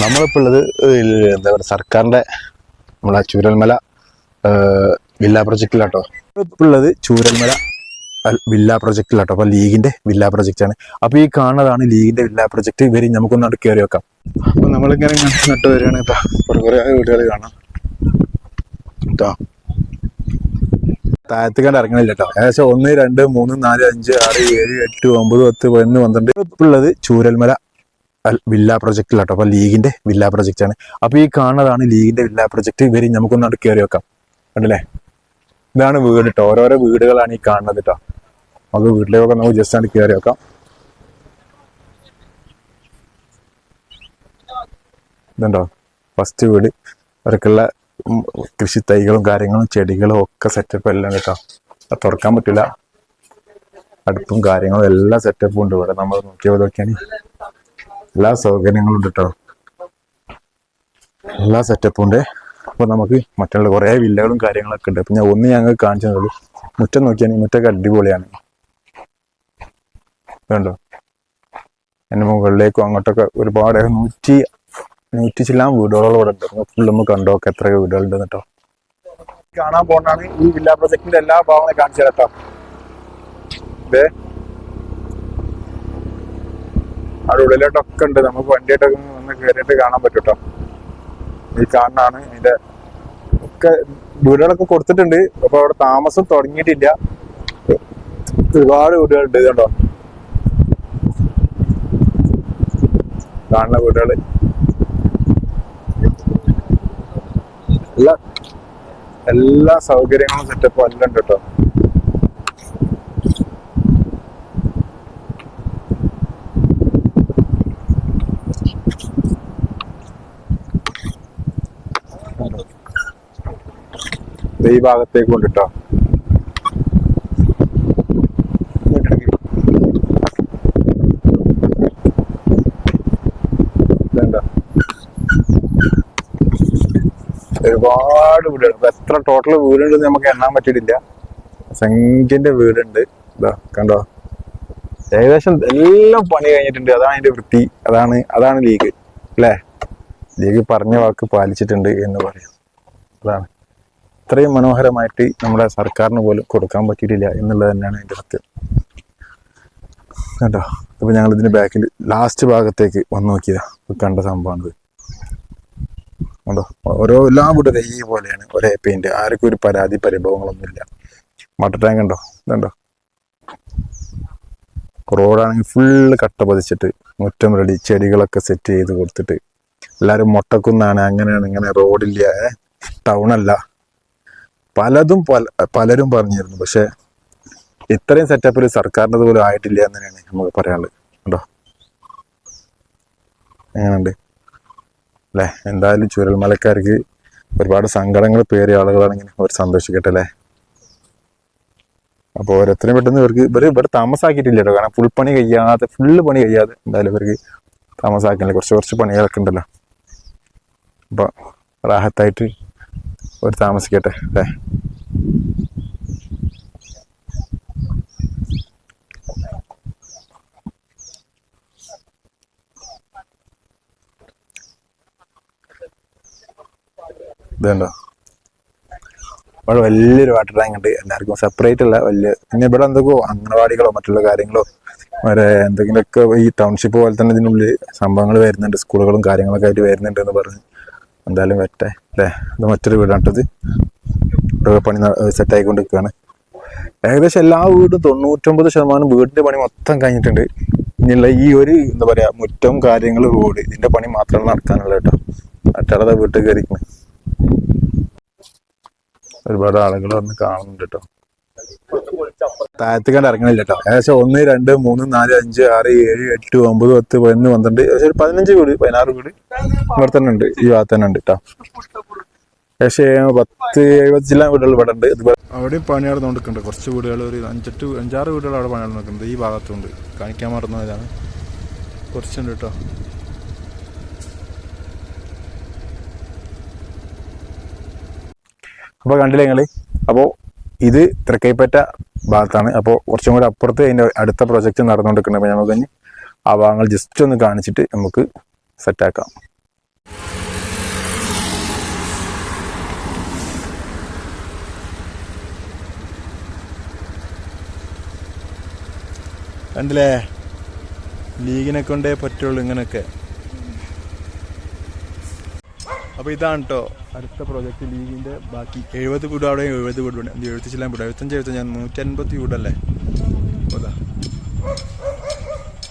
നമ്മളിപ്പോൾ ഉള്ളത് എന്താ പറയുക സർക്കാരിൻ്റെ നമ്മളെ ചൂരൽമല വില്ല പ്രൊജക്റ്റിലാട്ടോ. ഇപ്പോൾ ഉള്ളത് ചൂരൽമല വില്ല പ്രൊജക്റ്റിലാട്ടോ. അപ്പോൾ ലീഗിൻ്റെ വില്ല പ്രൊജക്റ്റാണ്. അപ്പോൾ ഈ കാണുന്നതാണ് ലീഗിൻ്റെ വില്ല പ്രൊജക്റ്റ്. ഇവര് നമുക്കൊന്നാണ്ട് കയറി വെക്കാം. അപ്പോൾ നമ്മളിങ്ങനെ നട്ട് വരികയാണ് കേട്ടോ. കുറേ വീടുകൾ കാണാം കേട്ടോ. താഴത്തേക്കാണ്ട് ഇറങ്ങണില്ല കേട്ടോ. ഏകദേശം 1 2 3 4 5 6 7 8 9 10 11 12. ഇപ്പോൾ ഉള്ളത് ചൂരൽമല വില്ല പ്രൊജക്റ്റിലാട്ടോ. അപ്പോൾ ലീഗിൻ്റെ വില്ല പ്രൊജക്റ്റാണ്. അപ്പോൾ ഈ കാണുന്നതാണ് ലീഗിൻ്റെ വില്ല പ്രൊജക്റ്റ്. ഇവര് നമുക്കൊന്നാണ്ട് കയറി വെക്കാം. കണ്ടില്ലേ, ഇതാണ് വീട് കേട്ടോ. ഓരോരോ വീടുകളാണ് ഈ കാണുന്നത് കേട്ടോ. നമുക്ക് വീട്ടിലേക്കൊക്കെ നമുക്ക് ജസ്റ്റ് ആണ് കയറി വെക്കാം. ഇതുണ്ടോ ഫസ്റ്റ് വീട്. അവർക്കുള്ള കൃഷി തൈകളും കാര്യങ്ങളും ചെടികളും ഒക്കെ സെറ്റപ്പ് എല്ലാം കേട്ടോ. അത് തുറക്കാൻ പറ്റില്ല. അടുപ്പും കാര്യങ്ങളും എല്ലാ സെറ്റപ്പും ഉണ്ട് ഇവിടെ. നമ്മൾ നോക്കിയാൽ എല്ലാ സൗകര്യങ്ങളും ഉണ്ട് കേട്ടോ. എല്ലാ സെറ്റപ്പും ഉണ്ട്. അപ്പോൾ നമുക്ക് മറ്റുള്ള കുറേ വില്ലകളും കാര്യങ്ങളൊക്കെ ഉണ്ട്. അപ്പം ഞാൻ ഞങ്ങൾക്ക് കാണിച്ചു തന്നുള്ളൂ. മുറ്റം നോക്കിയാൽ മുറ്റൊക്കെ അടിപൊളിയാണ്. കണ്ടോ, എൻ്റെ മുകളിലേക്കും അങ്ങോട്ടൊക്കെ ഒരുപാട് 100 ചില്ലാൻ വീടുകളോളം ഇവിടെ ഉണ്ട്. ഫുള്ള് നമ്മൾ കണ്ടോക്കെ എത്ര വീടുകളുണ്ട് കേട്ടോ. കാണാൻ പോകുന്നതാണ് ഈ വില്ല പ്രൊജക്ടിന്റെ എല്ലാ ഭാഗങ്ങളും കാണിച്ചു കേട്ടോ. ഇതേ അവിടെ ഉള്ളിലോട്ടൊക്കെ ഉണ്ട്. നമുക്ക് വണ്ടിയായിട്ടൊക്കെ ഒന്ന് കയറിയിട്ട് കാണാൻ പറ്റും കേട്ടോ. ഈ കാണാനാണ് അതിന്റെ ഒക്കെ വീടുകളൊക്കെ കൊടുത്തിട്ടുണ്ട്. അപ്പൊ അവിടെ താമസം തുടങ്ങിയിട്ടില്ല. ഒരുപാട് വീടുകളുണ്ട്. ഇതുണ്ടോ കാണുന്ന വീടുകള്. എല്ലാ സൗകര്യങ്ങളും സെറ്റപ്പും എല്ലാം ഉണ്ട് കേട്ടോ. ഈ ഭാഗത്തേക്ക് കൊണ്ട് കേട്ടോ. ഒരുപാട് വീടുകൾ. എത്ര ടോട്ടൽ വീടുണ്ടെന്ന് നമുക്ക് എണ്ണാൻ പറ്റിയിട്ടില്ല. സംഖ്യന്റെ വീടുണ്ട്. ഇതാ കണ്ടോ, ഏകദേശം എല്ലാം പണി കഴിഞ്ഞിട്ടുണ്ട്. അതാണ് അതിന്റെ വൃത്തി. അതാണ് ലീഗ് അല്ലേ. ലീഗ് പറഞ്ഞ വാക്ക് പാലിച്ചിട്ടുണ്ട് എന്ന് പറയാം. അതാണ് ഇത്രയും മനോഹരമായിട്ട് നമ്മുടെ സർക്കാരിന് പോലും കൊടുക്കാൻ പറ്റിയിട്ടില്ല എന്നുള്ളത് തന്നെയാണ് അതിന്റെ സത്യം കേട്ടോ. അപ്പൊ ഞങ്ങൾ ഇതിന്റെ ബാക്കിൽ ലാസ്റ്റ് ഭാഗത്തേക്ക് വന്ന് നോക്കിയതാ. കണ്ട സംഭവമാണിത് കണ്ടോ. എല്ലാ വീടും ഈ പോലെയാണ്, ഒരേ പെയിന്റ്. ആർക്കും ഒരു പരാതി പരിഭവങ്ങളൊന്നുമില്ല. വാട്ടർ ടാങ്ക് ഉണ്ടോ, ഇതുണ്ടോ. റോഡാണെങ്കിൽ ഫുള്ള് കട്ട പതിച്ചിട്ട് മുറ്റം റെഡി, ചെടികളൊക്കെ സെറ്റ് ചെയ്ത് കൊടുത്തിട്ട്. എല്ലാവരും മൊട്ടക്കുന്നാണ്, അങ്ങനെയാണ്, ഇങ്ങനെ റോഡില്ല, ടൗണല്ല. പലരും പറഞ്ഞിരുന്നു. പക്ഷെ ഇത്രയും സെറ്റപ്പിൽ സർക്കാരിൻ്റെ പോലും ആയിട്ടില്ല എന്ന് തന്നെയാണ് നമുക്ക് പറയാനുള്ളത് കേട്ടോ. എങ്ങനെയുണ്ട് അല്ലേ. എന്തായാലും ചൂരൽമലക്കാർക്ക് ഒരുപാട് സങ്കടങ്ങൾ പേറിയ ആളുകളാണെങ്കിൽ അവർ സന്തോഷിക്കട്ടെ അല്ലേ. അപ്പോൾ ഓരോരുത്തരും പെട്ടെന്ന് ഇവിടെ താമസാക്കിയിട്ടില്ല കേട്ടോ. കാരണം ഫുള്ള് പണി കഴിയാതെ എന്തായാലും ഇവർക്ക് താമസാക്കില്ല. കുറച്ച് പണികളൊക്കെ ഉണ്ടല്ലോ. അപ്പോൾ റാഹത്തായിട്ട് ഒരു താമസിക്കട്ടെ അല്ലേ. ഇതുണ്ടോ, ഇവിടെ വലിയൊരു വാട്ടർ ടാങ്ക് ഉണ്ട്. എല്ലാവർക്കും സെപ്പറേറ്റ് അല്ല, വലിയ. പിന്നെ ഇവിടെ എന്തൊക്കെയോ അംഗനവാടികളോ മറ്റുള്ള കാര്യങ്ങളോ എന്തെങ്കിലുമൊക്കെ ഈ ടൗൺഷിപ്പ് പോലെ തന്നെ ഇതിനുള്ളിൽ സംഭവങ്ങൾ വരുന്നുണ്ട്. സ്കൂളുകളും കാര്യങ്ങളൊക്കെ ആയിട്ട് വരുന്നുണ്ട് എന്ന് പറഞ്ഞ് എന്തായാലും വരട്ടെ അല്ലേ. ഇത് മറ്റൊരു വീടാണിട്ടത്. പണി സെറ്റായിക്കൊണ്ടിരിക്കുകയാണ്. ഏകദേശം എല്ലാ വീടും 99% വീടിന്റെ പണി മൊത്തം കഴിഞ്ഞിട്ടുണ്ട്. ഇനിയുള്ള ഈ ഒരു എന്താ പറയാ മുറ്റം കാര്യങ്ങൾ റോഡ് ഇതിന്റെ പണി മാത്രമാണ് നടക്കാനുള്ളത് കേട്ടോ. മറ്റേ വീട്ടിൽ കയറിക്കുന്നത് ഒരുപാട് ആളുകൾ വന്ന് കാണുന്നുണ്ട് കേട്ടോ. താഴത്തേക്കാണ്ട് ഇറങ്ങണില്ല കേട്ടോ. ഏകദേശം 1 2 3 4 5 6 7 8 9 10 11 12 ഏകദേശം ഒരു 15 വീട് 16 വീട് ഇവിടെ തന്നെ ഉണ്ട്. ഈ ഭാഗത്ത് തന്നെ ഉണ്ട് കേട്ടോ. ഏകദേശം 10-70 ജില്ലാ വീടുകൾ ഇവിടെ ഉണ്ട്. അവിടെയും പണി നടന്നുകൊണ്ടിരിക്കുന്നുണ്ട്. കുറച്ച് വീടുകൾ, ഒരു 5-6 വീടുകൾ അവിടെ പണി നടന്നിട്ടുണ്ട്. ഈ ഭാഗത്തുണ്ട്. കാണിക്കാൻ മറന്നതാണ്. കുറച്ചുണ്ട് കേട്ടോ. അപ്പോൾ കണ്ടില്ലേ നിങ്ങൾ. അപ്പോൾ ഇത് തൃക്കൈപ്പറ്റ ഭാഗത്താണ്. അപ്പോൾ കുറച്ചും കൂടി അപ്പുറത്ത് അതിൻ്റെ അടുത്ത പ്രൊജക്റ്റ് നടന്നുകൊണ്ടിരിക്കുന്നത്. അപ്പോൾ നമുക്ക് ആ ഭാഗങ്ങൾ ജസ്റ്റ് ഒന്ന് കാണിച്ചിട്ട് നമുക്ക് സെറ്റാക്കാം. കണ്ടില്ലേ, ലീഗിനെ കൊണ്ടേ പറ്റുള്ളൂ ഇങ്ങനെയൊക്കെ. അപ്പോൾ ഇതാണ് കേട്ടോ അടുത്ത പ്രോജക്റ്റ് ലീഗിൻ്റെ ബാക്കി. 70 വീട് അവിടെ, 70 വീട് ഉണ്ട്, 75 വീട്, 150 വീടല്ലേ. അപ്പോൾ അതാ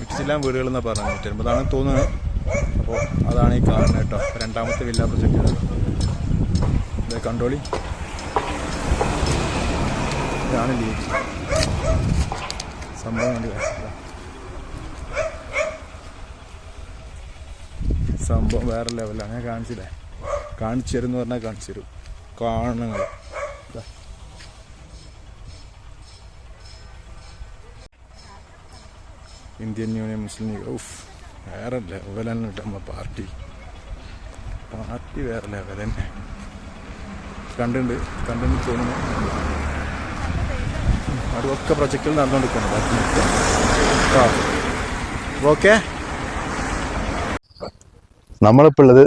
150 വീടുകൾ എന്നാണ് പറഞ്ഞത്, 150 തോന്നുന്നത്. അപ്പോൾ അതാണ് ഈ കാണുന്നത് കേട്ടോ, രണ്ടാമത്തെ വില്ല പ്രൊജക്റ്റ്. ഇത് കണ്ടോളി, ഇതാണ് ലീഗ് സംഭവം. സംഭവം വേറെ ലെവലാണ്. ഞാൻ കാണിച്ചില്ലേ, കാണിച്ചു തരും എന്ന് പറഞ്ഞാൽ കാണിച്ചു തരും. കാണുന്നത് Indian union Muslim league. Of, വേറെ ലെവൽ തന്നെ കേട്ടോ. നമ്മളെ പാർട്ടി വേറെ ലെവൽ തന്നെ. കണ്ടുണ്ട് തോന്നുന്നു. അതൊക്കെ പ്രൊജക്റ്റുകൾ നടന്നുകൊണ്ടിരിക്കണം. ഓക്കെ, നമ്മളിപ്പോൾ ഉള്ളത്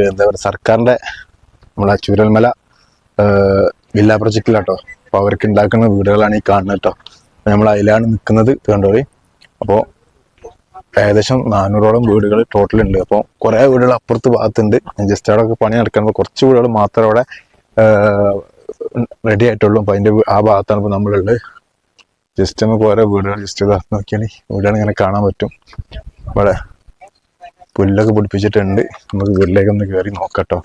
എന്താ പറയുക, സർക്കാരിൻ്റെ നമ്മളെ ചൂരൽമല വില്ല പ്രൊജക്റ്റിലാട്ടോ. അപ്പോൾ അവർക്ക് ഉണ്ടാക്കുന്ന വീടുകളാണ് ഈ കാണുന്നത് കേട്ടോ. നമ്മൾ അതിലാണ് നിൽക്കുന്നത്, കണ്ടോളി. അപ്പോൾ ഏകദേശം 400ഓളം വീടുകൾ ടോട്ടൽ ഉണ്ട്. അപ്പോൾ കുറേ വീടുകൾ അപ്പുറത്ത് ഭാഗത്തുണ്ട്. ജസ്റ്റ് അവിടെ പണി നടക്കുമ്പോൾ കുറച്ച് വീടുകൾ മാത്രം അവിടെ റെഡി ആയിട്ടുള്ളൂ. അപ്പോൾ അതിൻ്റെ ആ ഭാഗത്താണ് ഇപ്പോൾ നമ്മളുള്ളത്. ജസ്റ്റ് നമുക്ക് ഓരോ വീടുകൾ ജസ്റ്റ് ഇതാ നോക്കിയാൽ വീടുകൾ ഇങ്ങനെ കാണാൻ പറ്റും. ഇവിടെ പുല്ലൊക്കെ പിടിപ്പിച്ചിട്ടുണ്ട്. നമുക്ക് വീട്ടിലേക്ക് ഒന്ന് കയറി നോക്കട്ടോ.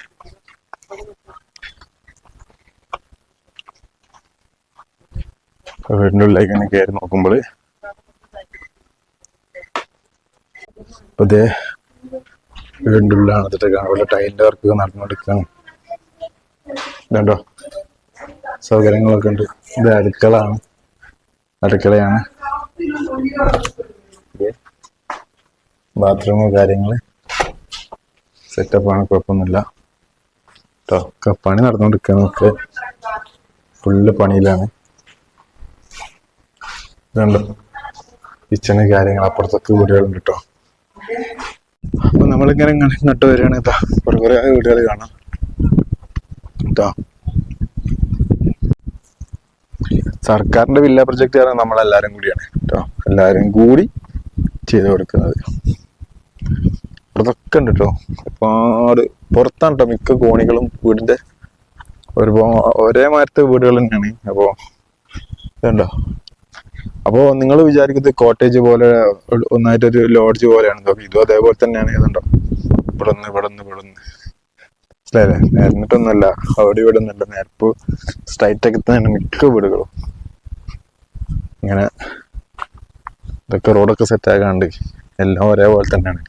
വീടിൻ്റെ ഉള്ളിലേക്ക് തന്നെ കയറി നോക്കുമ്പോൾ ഇപ്പൊ ഇതേ വീടിൻ്റെ ഉള്ളിലാണ് എന്നിട്ട് കാണാം. ഇവിടെ ടൈലിൻ്റെ വർക്ക് നടന്നുകൊടുക്കുകയാണ്. ഇതുണ്ടോ, സൗകര്യങ്ങളൊക്കെ ഉണ്ട്. ഇത് അടുക്കളയാണ്. ബാത്റൂമ് കാര്യങ്ങൾ സെറ്റപ്പാണ്, കുഴപ്പമൊന്നുമില്ല കേട്ടോ. ഒക്കെ പണി നടന്നുകൊണ്ടിരിക്കുകയാണ്. ഫുള്ള് പണിയിലാണ്. ഇതുണ്ടോ, കിച്ചണ് കാര്യങ്ങൾ, അപ്പുറത്തൊക്കെ വീടുകളുണ്ട് കേട്ടോ. അപ്പൊ നമ്മളിങ്ങനെ ഇങ്ങോട്ട് വരികയാണ്. ഇതാ കുറെ വീടുകൾ കാണാം കേട്ടോ. സർക്കാരിന്റെ വില്ല പ്രൊജക്ട് ആണ്, നമ്മളെല്ലാരും കൂടിയാണ് കേട്ടോ. എല്ലാരും കൂടി ചെയ്ത് കൊടുക്കുന്നത്. ഇവിടത്തൊക്കെ ഉണ്ട് കേട്ടോ. ഒരുപാട് പുറത്താണ് കേട്ടോ മിക്ക കോണികളും. വീടിന്റെ ഒരേ മാരത്തെ വീടുകൾ തന്നെയാണ്. അപ്പോ ഇതുണ്ടോ. അപ്പോൾ നിങ്ങൾ വിചാരിക്കുന്നത് കോട്ടേജ് പോലെ ഒന്നായിട്ടൊരു ലോഡ്ജ് പോലെയാണ്. ഇതും അതേപോലെ തന്നെയാണ്. ഇതുണ്ടോ, ഇവിടെ മനസ്സിലായില്ലേ. നേരിട്ടൊന്നുമല്ല, അവിടെ ഇവിടെ ഒന്നുമല്ല, നേരപ്പ് സ്ട്രൈറ്റ് ഒക്കെ തന്നെയാണ് മിക്ക വീടുകളും. ഇങ്ങനെ ഇതൊക്കെ റോഡൊക്കെ സെറ്റ് ആകാണ്ട് എല്ലാം ഒരേപോലെ തന്നെയാണ്.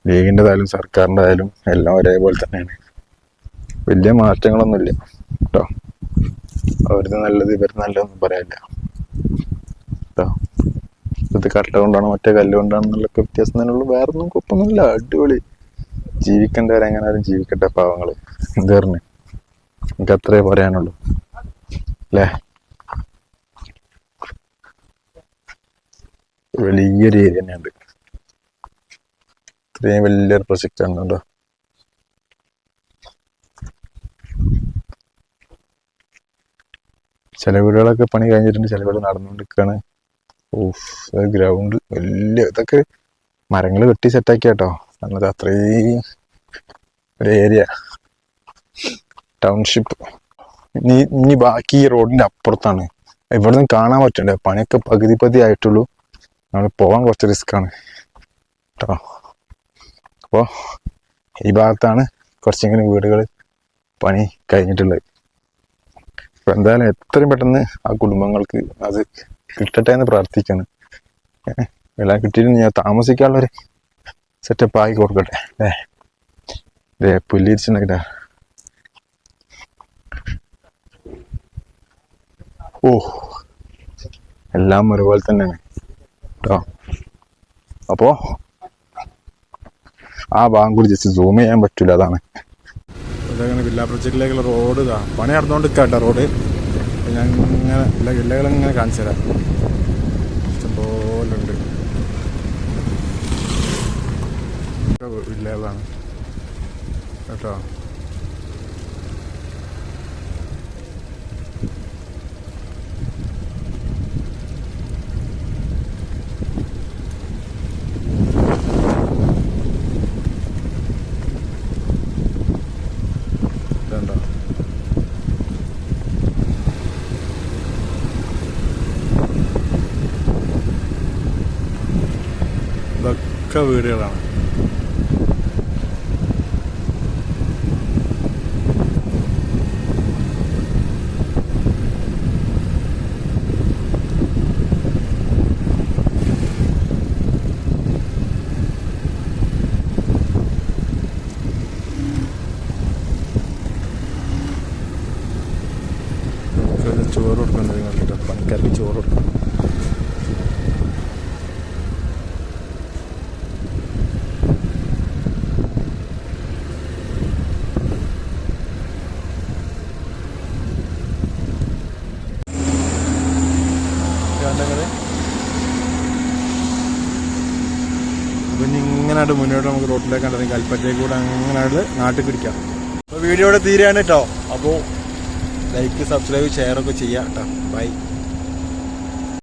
ലീഗിൻ്റെതായാലും സർക്കാരിൻ്റെ ആയാലും എല്ലാം ഒരേപോലെ തന്നെയാണ്. വലിയ മാറ്റങ്ങളൊന്നുമില്ല കേട്ടോ. അവരുടെ നല്ലത് ഇവരുടെ നല്ലതൊന്നും പറയാനില്ല കേട്ടോ. ഇത് കട്ട കൊണ്ടാണ് മറ്റേ കല്ല് കൊണ്ടാണെന്നുള്ളൊക്കെ വ്യത്യാസം തന്നെ ഉള്ളൂ. വേറെ ഒന്നും കുഴപ്പമൊന്നുമില്ല. അടിപൊളി. ജീവിക്കേണ്ടവരെ എങ്ങനെ ആരും ജീവിക്കട്ടെ, പാവങ്ങള്. എന്ത് പറഞ്ഞു, എനിക്ക് അത്രേ പറയാനുള്ളൂ അല്ലേ. വലിയൊരു ഏരിയ തന്നെയുണ്ട്. ഇത്രയും വലിയൊരു പ്രൊജക്റ്റ് ആണ് കേട്ടോ. ചില വീടുകളൊക്കെ പണി കഴിഞ്ഞിട്ടുണ്ട്, ചില വീട് നടന്നുകൊണ്ടിരിക്കുകയാണ്. ഗ്രൗണ്ട് വലിയ ഇതൊക്കെ മരങ്ങൾ വെട്ടി സെറ്റാക്കി കേട്ടോ. അല്ലാതെ അത്രയും ഒരു ഏരിയ ടൗൺഷിപ്പ്. ഇനി ബാക്കി ഈ റോഡിന്റെ അപ്പുറത്താണ്. ഇവിടെ നിന്ന് കാണാൻ പറ്റണ്ടേ, പണിയൊക്കെ പകുതി ആയിട്ടുള്ളൂ. നമ്മൾ പോകാൻ കുറച്ച് റിസ്ക്കാണ് കേട്ടോ. അപ്പോൾ ഈ ഭാഗത്താണ് കുറച്ചെങ്കിലും വീടുകൾ പണി കഴിഞ്ഞിട്ടുള്ളത്. അപ്പൊ എന്തായാലും എത്രയും പെട്ടെന്ന് ആ കുടുംബങ്ങൾക്ക് അത് കിട്ടട്ടെ എന്ന് പ്രാർത്ഥിക്കാണ്. എല്ലാം കിട്ടിയിട്ട് ഞാൻ താമസിക്കാനുള്ളൊരു സെറ്റപ്പ് ആക്കി കൊടുക്കട്ടെ അല്ലേ. പുല്ലിരിച്ചിട്ടുണ്ടെങ്കിലാ എല്ലാം ഒരുപോലെ തന്നെയാണ് കേട്ടോ. അപ്പോ ആ ഭാഗം കൂടി ജസ്റ്റ് സൂം ചെയ്യാൻ പറ്റൂല, അതാണ്. അതങ്ങനെ വില്ല പ്രൊജക്റ്റിലേക്കുള്ള റോഡ് ഇതാ പണി നടന്നുകൊണ്ട് കേട്ടോ. റോഡ് ഞാൻ ഇങ്ങനെ വില്ലകളിങ്ങനെ കാണിച്ചു തരാം. ഇഷ്ടംപോലെ ഉണ്ട് വില്ലകളാണ് കേട്ടോ. ഒക്കെ വീടുകളാണ്. ചോറ് കൊടുക്കുന്നത് കണ്ടിട്ടോ, പണിക്കാർക്ക് ചോറ് കൊടുക്കണം. അപ്പം ഇനി ഇങ്ങനെ മുന്നോട്ട് നമുക്ക് റോട്ടിലേക്ക് കണ്ടെങ്കിൽ കൽപ്പറ്റയിൽ കൂടെ അങ്ങനെ നാട്ടിൽ പിടിക്കാം. അപ്പോൾ വീഡിയോ ഇവിടെ തീരുകയാണ് കേട്ടോ. അപ്പോൾ ലൈക്ക്, സബ്സ്ക്രൈബ്, ഷെയറൊക്കെ ചെയ്യാം കേട്ടോ. ബൈ.